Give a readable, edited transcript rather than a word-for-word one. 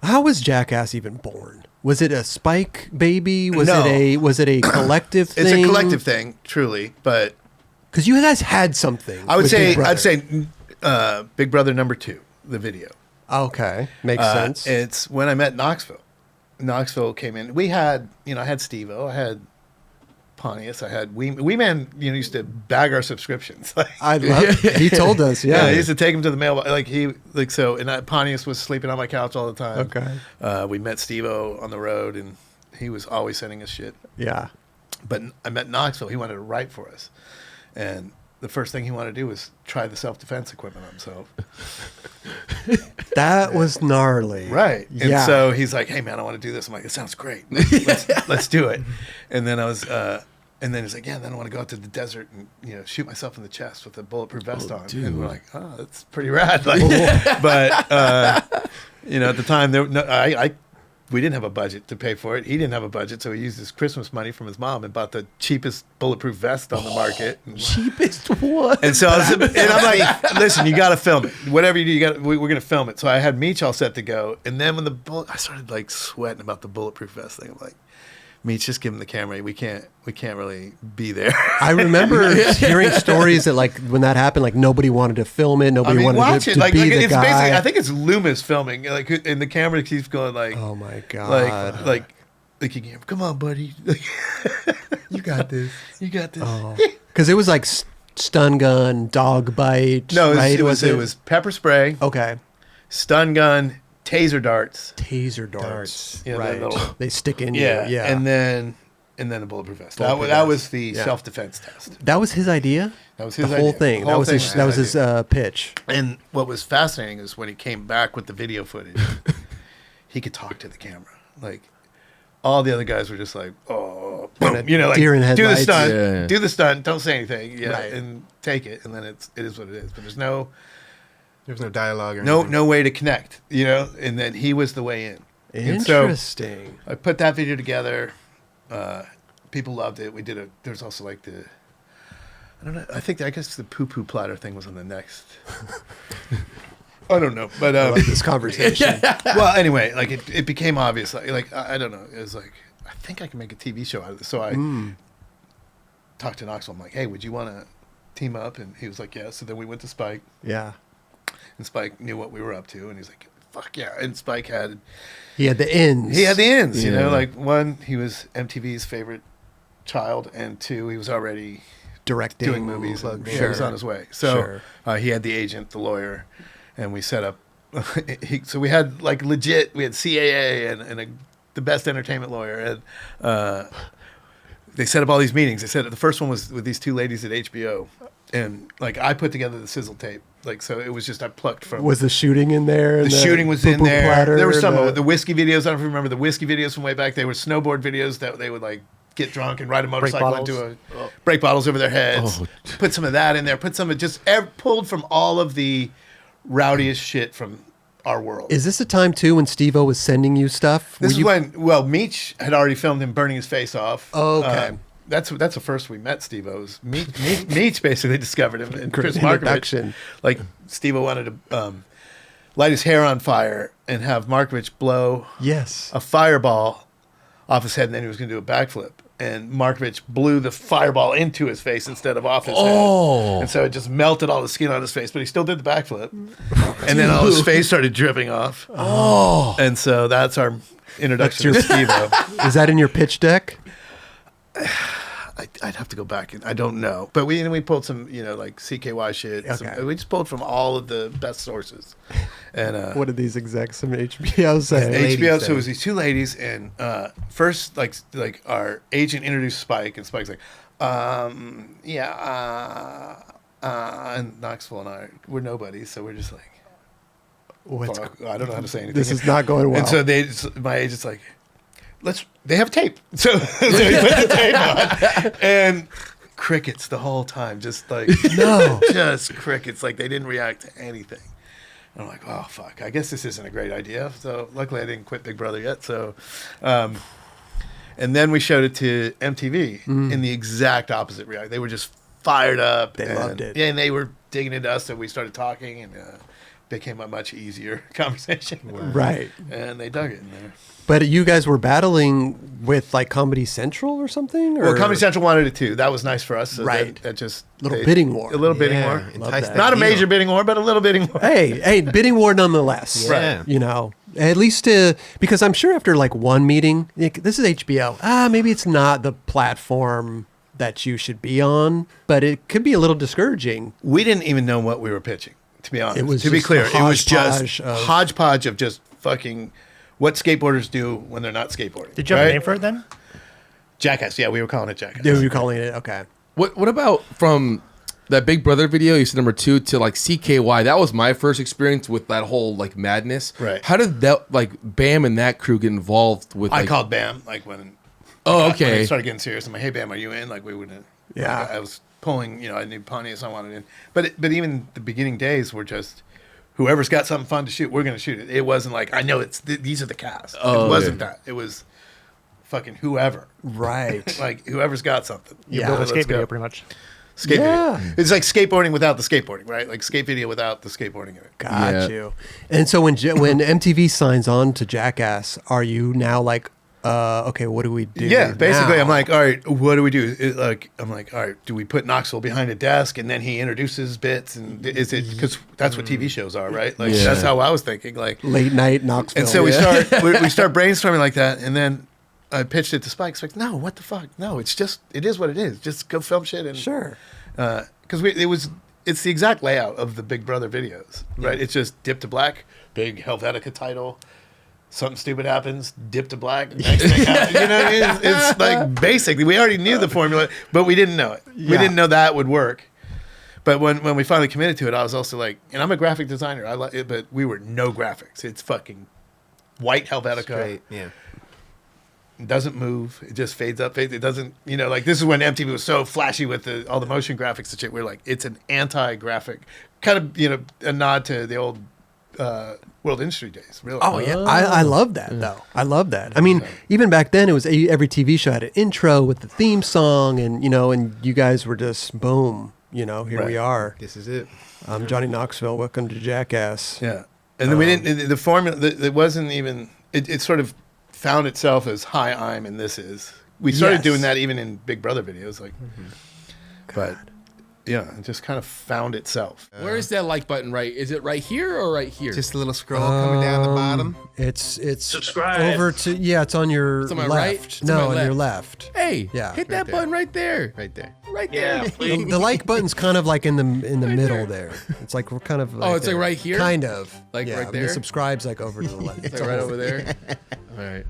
How was Jackass even born? Was it a Spike baby? Was No. it a collective thing? It's a collective thing, truly, but Because you guys had something. I would with say Big Brother. I'd say Big Brother #2, the video. Okay, makes sense. It's when I met Knoxville. Knoxville came in. We had, I had Steve-O, I had Pontius, I had Wee Man, used to bag our subscriptions. I love. He told us, yeah. He used to take him to the mailbox, and Pontius was sleeping on my couch all the time. Okay. We met Steve-O on the road, and he was always sending us shit. Yeah. But I met Knoxville. He wanted to write for us, and the first thing he wanted to do was try the self-defense equipment on himself. That was gnarly. Right. And Yeah. so he's like, "Hey man, I want to do this." I'm like, "It sounds great. Let's do it." And then and then he's like, "Yeah, then I want to go out to the desert and shoot myself in the chest with a bulletproof vest on." dude. And we're like, "Oh, that's pretty rad." But at the time, we didn't have a budget to pay for it. He didn't have a budget, so he used his Christmas money from his mom and bought the cheapest bulletproof vest on the market. Cheapest one. And so I'm like, "Listen, you got to film it. Whatever you do, we're going to film it." So I had Meech all set to go, and then when I started sweating about the bulletproof vest thing. I'm like, Meech, just give him the camera. We can't really be there. I remember hearing stories that when that happened, nobody wanted to film it. Nobody wanted watch to it. be the it's guy. basically, I think it's Loomis filming, and the camera keeps going Oh my god! you can, "Come on, buddy, You got this. you got this." Because it was like stun gun, dog bite. No, right? it was pepper spray, Okay. stun gun, taser darts. Taser darts. Yeah, right. the little- They stick in Yeah, you. Yeah. and then a bulletproof vest. Bulletproof That vest. was the Yeah. self-defense test. That was his idea. That was his the whole idea. thing. The That whole was thing his. That was his pitch. And what was fascinating is when he came back with the video footage, he could talk to the camera. All the other guys were just like, "Oh, boom," deer in do the headlights. stunt, Yeah. do the stunt, don't say anything, Right. and take it, and then it is what it is. But there's no dialogue or no anything. no way to connect, and then he was the way in. And so Interesting. I put that video together. People loved it. We did there's also I don't know. I guess the poo-poo platter thing was on the next. I don't know, but I love this conversation. well, anyway, it became obvious. I don't know. It was I think I can make a TV show out of this. So I talked to Knoxville. I'm like, "Hey, would you want to team up?" And he was like, "Yeah." So then we went to Spike, Yeah. and Spike knew what we were up to, and he's like, "Fuck yeah!" And Spike had He had the ends. Yeah. One, he was MTV's favorite child, and two, he was already directing doing movies. And he Sure. was on his way. So Sure. he had the agent, the lawyer, and we set up. So we had legit. We had CAA and the best entertainment lawyer, and they set up all these meetings. They said the first one was with these two ladies at HBO, and I put together the sizzle tape. So it was just I plucked from. Was the shooting in there? The shooting was in poo-poo there. platter, There were some of the whiskey videos. I don't know if you remember the whiskey videos from way back. They were snowboard videos that they would get drunk and ride a motorcycle into break bottles over their heads. Oh. Put some of that in there. Put some of pulled from all of the rowdiest shit from our world. Is this a time too when Steve-O was sending you stuff? This is when Meech had already filmed him burning his face off. Oh, okay. That's the first we met Steve-O's. Meech basically discovered him, and Great Chris Markovich. introduction. Steve-O wanted to light his hair on fire and have Markovich blow Yes. a fireball off his head, and then he was going to do a backflip. And Markovich blew the fireball into his face instead of off his head. And so it just melted all the skin on his face, but he still did the backflip. And then all his face started dripping off. Oh. And so that's our introduction to Steve-O. Is that in your pitch deck? I'd have to go back. I don't know. But we pulled some, CKY shit. Okay. We just pulled from all of the best sources. And What did these execs from HBO say? HBO, so it was these two ladies, and first, our agent introduced Spike, and Spike's like, and Knoxville and I, we're nobodies, so we're just like, fuck, I don't know how to say anything. This is not going well. And so my agent's like, they have tape. So he put the tape on, and crickets the whole time, just just crickets. They didn't react to anything. And I'm like, oh, fuck, I guess this isn't a great idea. So luckily I didn't quit Big Brother yet. So, and then we showed it to MTV in the exact opposite reaction. They were just fired up. They loved it. Yeah, and they were digging into us. So we started talking, and became a much easier conversation. Right. And they dug it in there. But you guys were battling with like Comedy Central or something? Or? Well, Comedy Central wanted it too. That was nice for us. So Right. That just bidding war. A little bidding Yeah, war. entice that Not a deal. major bidding war, but a little bidding war. Hey, bidding war nonetheless. Yeah. You know, at least because I'm sure after like one meeting, like, this is HBO. Maybe it's not the platform that you should be on, but it could be a little discouraging. We didn't even know what we were pitching, to be honest. It was to be just clear, a it was just hodgepodge of- hodgepodge of just fucking what skateboarders do when they're not skateboarding. Did you have right? a name for it then? Jackass. Yeah, we were calling it Jackass. They were calling it, okay. What about from that Big Brother video, you said number 2, to like CKY? That was my first experience with that whole like madness. Right. How did that like Bam and that crew get involved with? I Like, called Bam like when. Oh, When okay. it started getting serious. I'm like, hey Bam, are you in? Like we wouldn't. Yeah. I was pulling. I knew Pontius. I wanted in. But even the beginning days were just. Whoever's got something fun to shoot, we're going to shoot it. It wasn't like, I know these are the cast. Oh, it wasn't yeah. that. It was fucking whoever. Right. Like, whoever's got something. Yeah. Build a Let's skate go. video, pretty much. Skate Yeah. video. It's like skateboarding without the skateboarding, right? Like skate video without the skateboarding in it. Got Yeah. you. And so when MTV signs on to Jackass, are you now like, okay, what do we do? Yeah, basically, now? I'm like, all right, what do we do? I'm like, all right, do we put Knoxville behind a desk and then he introduces bits? And is it because that's what TV shows are, right? Like Yeah. that's how I was thinking. Like, Late night Knoxville. and so we start brainstorming like that, and then I pitched it to Spike. It's like, no, what the fuck? No, it is what it is. Just go film shit and Sure. because it's the exact layout of the Big Brother videos, right? It's just dip to black, big Helvetica title. Something stupid happens, dip to black. Next thing happens. You know, it's like basically we already knew the formula, but we didn't know it. We Yeah. didn't know that would work. But when we finally committed to it, I was also like, and I'm a graphic designer. I like it, but we were no graphics. It's fucking white Helvetica. Straight, yeah. It doesn't move. It just fades up. It doesn't. Like this is when MTV was so flashy with all the motion graphics and shit. We're like, it's an anti-graphic kind of a nod to the old. World industry days, really. Oh yeah, I love that though. I love that. I mean, even back then, it was every TV show had an intro with the theme song, and and you guys were just boom. Here we Right. are. This is it. I'm Johnny Knoxville. Welcome to Jackass. Yeah, and then we didn't. The formula. It wasn't even. It sort of found itself as hi, I'm, and this is. We started Yes. doing that even in Big Brother videos, like. But yeah, it just kind of found itself. Where is that like button? Right? Is it right here or right here? Just a little scroll coming down the bottom. It's Subscribe. over to it's on your It's on my left. right? It's on No, my on your left. left. Hey, Yeah. hit Right that there. button right there. Right there. Right there. Yeah, please. The like button's kind of like in the middle there. It's like we're kind of. Oh, it's like there. right here? Kind of. Like yeah, right and there? The subscribe's like over to the left. Like right over there. All right.